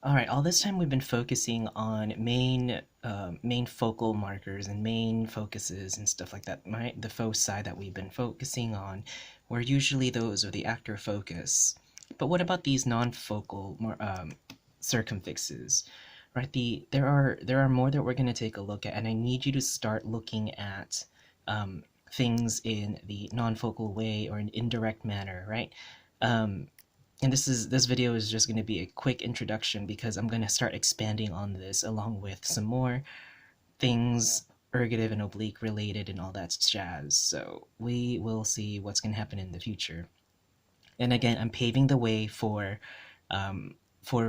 All right, all this time we've been focusing on main focal markers and main focuses and stuff like that. Right, the foci that we've been focusing on, where usually those are the actor focus. But what about these non-focal circumfixes? Right, there are more that we're going to take a look at, and I need you to start looking at things in the non-focal way or an indirect manner. Right. Um, and this video is just going to be a quick introduction because I'm going to start expanding on this along with some more things ergative and oblique related and all that jazz. So we will see what's going to happen in the future. And again, I'm paving the way for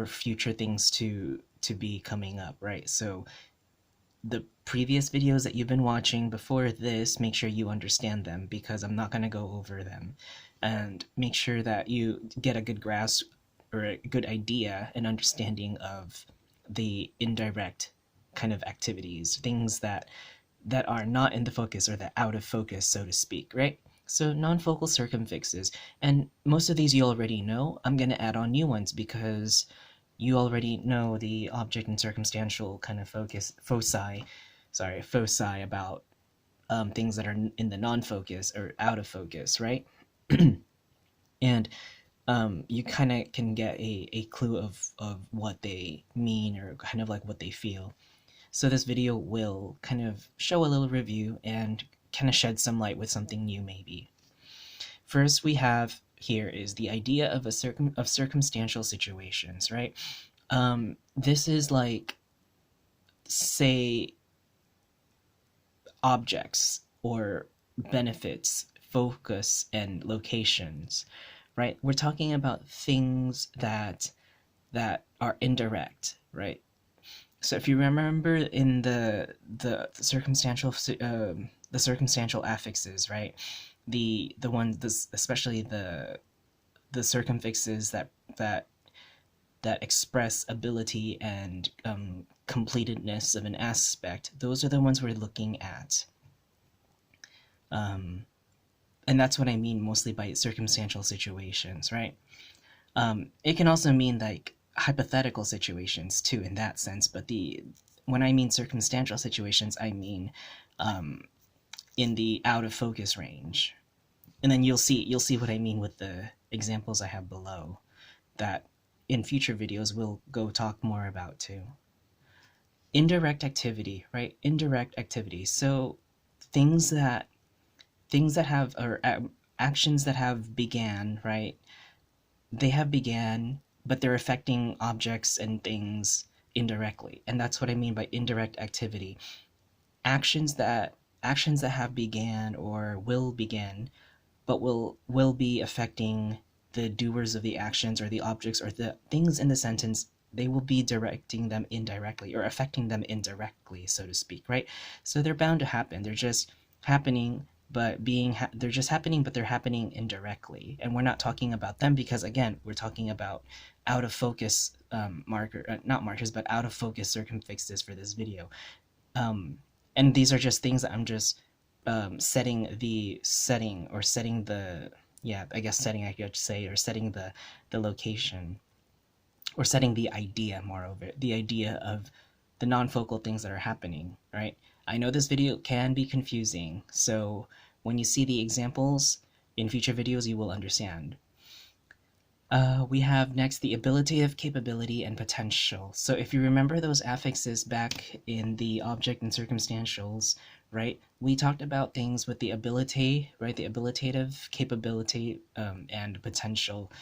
future things to be coming up, right? So the previous videos that you've been watching before this, make sure you understand them because I'm not going to go over them. And make sure that you get a good grasp or a good idea and understanding of the indirect kind of activities, things that are not in the focus or that out of focus, so to speak, right? So non-focal circumfixes, and most of these you already know. I'm going to add on new ones because you already know the object and circumstantial kind of foci about things that are in the non-focus or out of focus, right? And you kind of can get a clue of what they mean or kind of like what they feel. So this video will kind of show a little review and kind of shed some light with something new maybe. First we have here is the idea of circumstantial situations, right? This is like, say, objects or benefits, focus, and locations, right? We're talking about things that are indirect, right? So if you remember in the circumstantial the circumstantial affixes, right? The ones this especially the circumfixes that express ability and completedness of an aspect, those are the ones we're looking at. Um, and that's what I mean mostly by circumstantial situations, right? It can also mean like hypothetical situations too in that sense, but the when I mean circumstantial situations, I mean um, in the out of focus range. And then you'll see what I mean with the examples I have below that in future videos we'll go talk more about too. Indirect activity, right? Indirect activity. So things that things that have or actions that have began, right? They have began, but they're affecting objects and things indirectly. And that's what I mean by indirect activity. Actions that have began or will begin, but will be affecting the doers of the actions or the objects or the things in the sentence. They will be directing them indirectly or affecting them indirectly, so to speak, right? So they're bound to happen. They're just happening, but they're just happening, but they're happening indirectly. And we're not talking about them because again, we're talking about out of focus not markers, but out of focus circumfixes for this video. Um, and these are just things that I'm just setting the, yeah, I guess setting, I could say, or setting the location or setting the idea, moreover the idea of the non-focal things that are happening, right? I know this video can be confusing, so when you see the examples in future videos you will understand. We have next the abilitative capability and potential. So if you remember those affixes back in the object and circumstantials, right? We talked about things with the ability, right? The abilitative capability and potential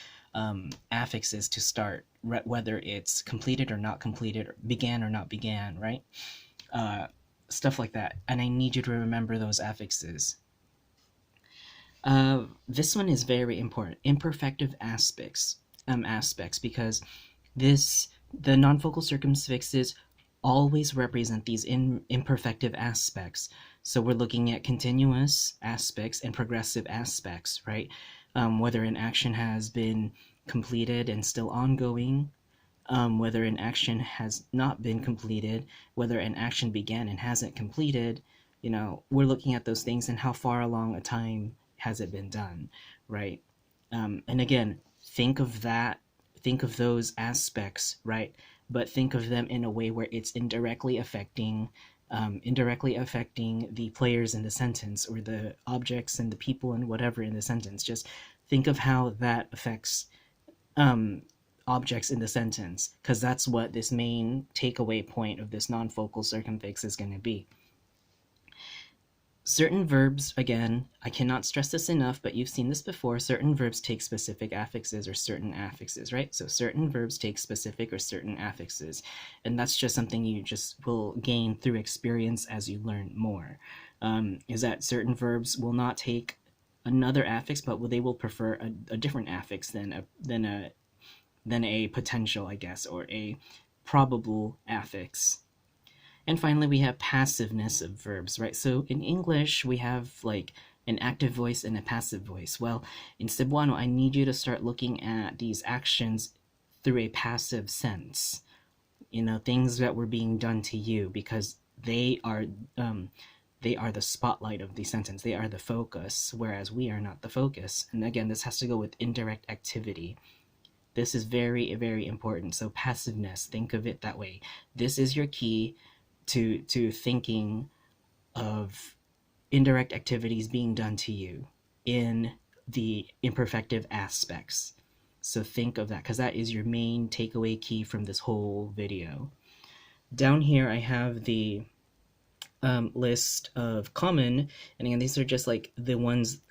affixes to start, whether it's completed or not completed, or began or not began, right? Uh, Stuff like that. And I need you to remember those affixes. This one is very important. Imperfective aspects, because the non-focal circumfixes always represent these imperfective aspects. So we're looking at continuous aspects and progressive aspects, right? Whether an action has been completed and still ongoing, whether an action has not been completed, whether an action began and hasn't completed, we're looking at those things and how far along a time has it been done, right? And again, think of that. think of those aspects, right? But think of them in a way where it's indirectly affecting the players in the sentence, or the objects and the people and whatever in the sentence. Just think of how that affects um, objects in the sentence, because that's what this main takeaway point of this non-focal circumfix is going to be. Certain verbs, again, I cannot stress this enough, but you've seen this before, certain verbs take specific affixes or certain affixes, right? So certain verbs take specific or certain affixes, and that's just something you just will gain through experience as you learn more. Is that certain verbs will not take another affix, but they will prefer a different affix than a potential, I guess, or a probable affix. And finally, we have passiveness of verbs, right? So in English, we have like an active voice and a passive voice. Well, in Cebuano, I need you to start looking at these actions through a passive sense. Things that were being done to you, because they are the spotlight of the sentence. They are the focus, whereas we are not the focus. And again, this has to go with indirect activity. This is very, very important. So passiveness, think of it that way. This is your key to thinking of indirect activities being done to you in the imperfective aspects. So think of that, because that is your main takeaway key from this whole video. Down here, I have the list of common, and again, these are just like the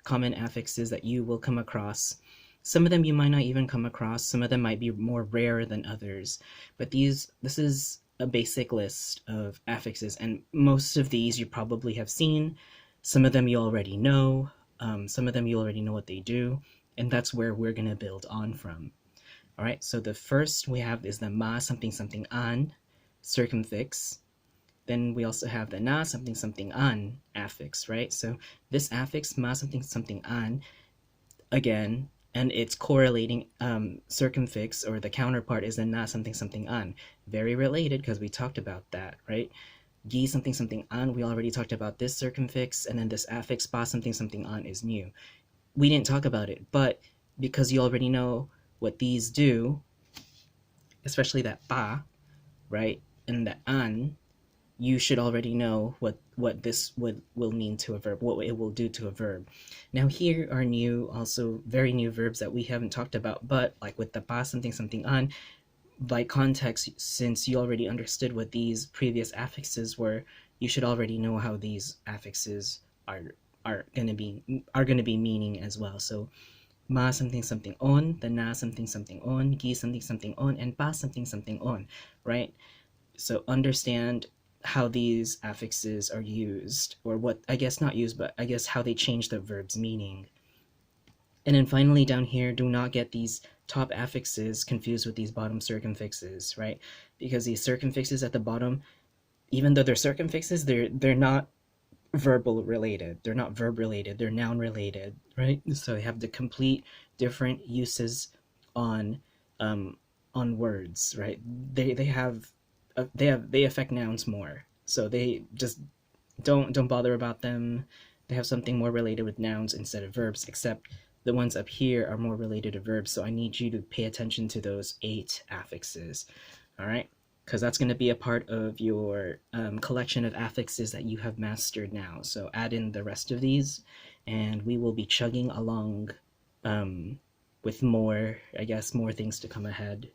common affixes that you will come across. Some of them you might not even come across. Some of them might be more rare than others. But this is a basic list of affixes, and most of these you probably have seen. Some of them you already know. Some of them you already know what they do, and that's where we're going to build on from. All right, so the first we have is the ma something something an circumfix. Then we also have the na something something an affix, right? So this affix, ma something something an, again, and its correlating circumfix, or the counterpart, is the na something something an. Very related, because we talked about that, right? Gi something something an, we already talked about this circumfix, and then this affix, ba something something an, is new. We didn't talk about it, but because you already know what these do, especially that ba, right, and the an, you should already know what this will mean to a verb, what it will do to a verb. Now here are also very new verbs that we haven't talked about, but like with the pa something something an, by context, since you already understood what these previous affixes were, you should already know how these affixes are gonna be meaning as well. So ma something something on, the na something something on, gi something something on, and pa something something on, right? So understand how these affixes are used, or what, I guess not used, but I guess how they change the verb's meaning. And then finally down here, do not get these top affixes confused with these bottom circumfixes, right? Because these circumfixes at the bottom, even though they're circumfixes, they're not verbal related. They're not verb related. They're noun related, right? So they have the complete different uses on words, right? They affect nouns more. So they just don't bother about them. They have something more related with nouns instead of verbs, except the ones up here are more related to verbs. So I need you to pay attention to those 8 affixes, all right? Because that's going to be a part of your collection of affixes that you have mastered now. So add in the rest of these, and we will be chugging along with more, I guess, more things to come ahead.